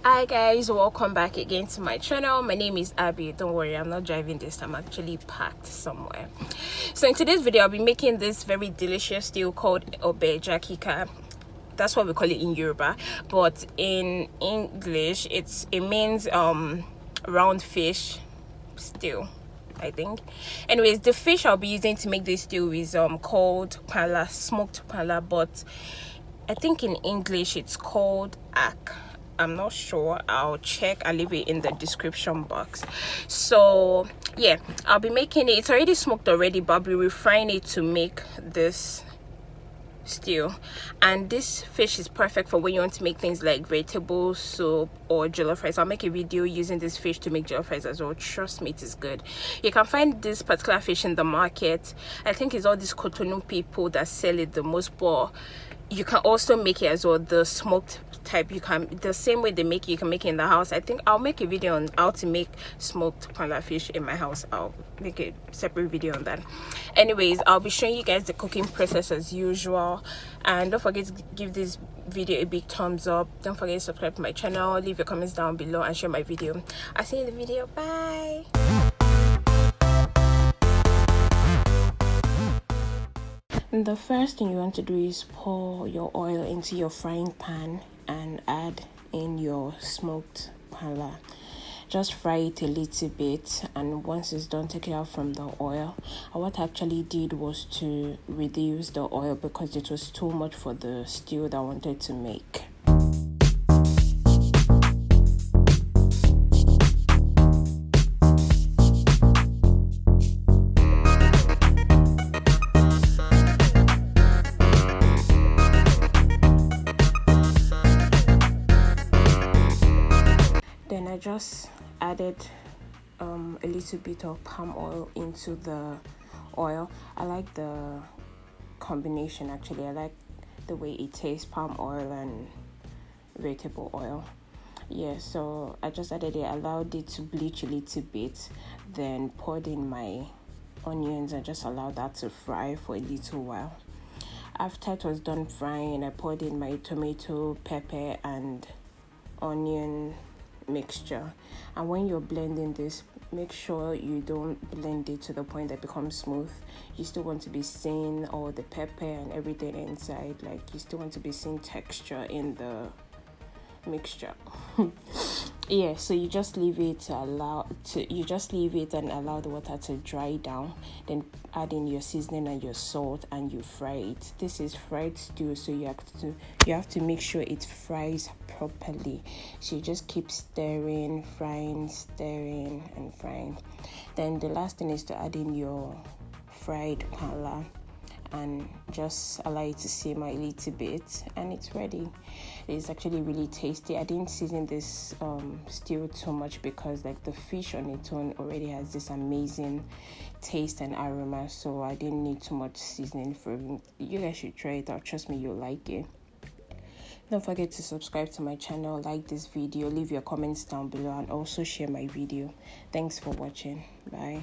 Hi guys, welcome back again to my channel. My name is Abby. Don't worry, I'm not driving this, I'm actually packed somewhere. So in today's video, I'll be making this very delicious stew called OBE EJA KIKA. That's what we call it in Yoruba, but in English it means round fish stew, I think. Anyways, the fish I'll be using to make this stew is called Panla, smoked Panla, but I think in English it's called ak. I'm not sure. I'll check. I'll leave it in the description box. So yeah, I'll be making it. It's already smoked already, but I'll be refrying it to make this stew. And this fish is perfect for when you want to make things like vegetable soup or jollof rice. I'll make a video using this fish to make jollof rice as well. Trust me, it is good. You can find this particular fish in the market. I think it's all these Cotonou people that sell it the most, but you can also make it as well, the smoked type. You can, the same way they make it, you can make it in the house. I think I'll make a video on how to make smoked Panla fish in my house. I'll make a separate video on that. Anyways, I'll be showing you guys the cooking process as usual, and don't forget to give this video a big thumbs up. Don't forget to subscribe to my channel, leave your comments down below, and share my video. I'll see you in the video. Bye. The first thing you want to do is pour your oil into your frying pan and add in your smoked Panla. Just fry it a little bit, and once it's done, take it out from the oil. And what I actually did was to reduce the oil because it was too much for the stew that I wanted to make. Then I just added a little bit of palm oil into the oil. I like the combination actually. I like the way it tastes, palm oil and vegetable oil. Yeah, so I just added it, allowed it to bleach a little bit, then poured in my onions and just allowed that to fry for a little while. After it was done frying, I poured in my tomato, pepper and onion mixture. And when you're blending this, make sure you don't blend it to the point that it becomes smooth. You still want to be seeing all the pepper and everything inside, like you still want to be seeing texture in the mixture. Yeah, so you just leave it and allow the water to dry down, then add in your seasoning and your salt and you fry it. This is fried stew, so you have to make sure it fries properly. So you just keep stirring, frying, stirring and frying. Then the last thing is to add in your fried Panla and just allow it to simmer a little bit, and it's ready. It's actually really tasty. I didn't season this stew too much because like the fish on its own already has this amazing taste and aroma, so I didn't need too much seasoning for it. You guys should try it out. Trust me, you'll like it. Don't forget to subscribe to my channel, like this video, leave your comments down below, and also share my video. Thanks for watching. Bye.